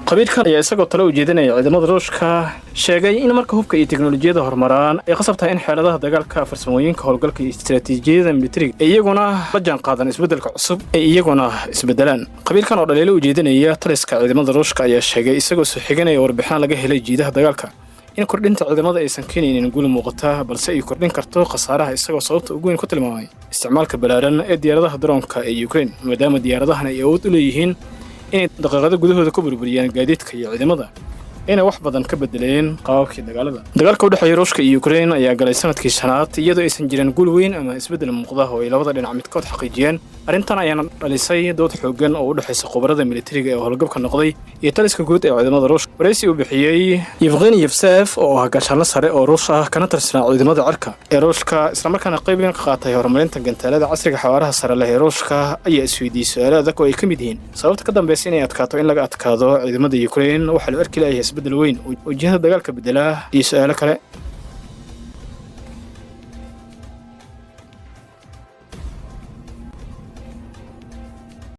qabiilkan ayaa isagoo talo u jeedinaya ciidamada Ruushka sheegay in marka hubka iyo tiknoolajiyada horumaraan ay qasab tahay in xeeladaha dagaalka farsamooyinka howlgalka iyo istiraatiijiyada militariga iyaguna la jaan qaadan isbedelka cusub ee iyaguna isbedelaan qabiilkan oo dhaliilo u jeedinaya taliska ciidamada Ruushka ayaa sheegay isagoo soo xiganaya warbixin laga helay jiidaha dagaalka in kordhinta ciidamada aysan keenaynin guul muuqata balse ay kordhin karto khasaaraha isagoo sababta ugu weyn ku tilmaamay isticmaalka balaaran ee diyaaradaha droonka ee Ukraine maadaama diyaaradahan ay awood u leeyihiin inay daqiiqado gudahooda ku burburiyaan gaadiidka iyo ciidamada inay wax badan ka bedeleen qaababkii dagaalka u dhexeeya Ruushka iyo Ukraine ayaa galay sanadkii shanaad iyadoo aysan jirin guul weyn ama isbedel muuqda oo ay labada dhinac midkood xaqiijiyeen arrintan ayaana dhalisay dood xooggan oo u dhaxaysa khubarada militariga ee howlgabka noqday iyo taliska guud ee ciidamada Ruushka wareysi uu bixiyay Yevgeny Yevsev oo ah gaashaanle sare oo Ruush ah kana tirsan ciidamada cirka ee Ruushka isla markaana qayb weyn ka qaatay horumarinta gantaalada casriga xawaaraha sare leh ee Ruushka ayaa isweydiiyay su'aalo adag oo ay ka mid yihiin sababta ka dambaysa inay adkaato in laga adkaado ciidamada Ukraine waxa la arki lahayaa isbedel weyn oo jihada dagaalka bedela iyo su'aalo kale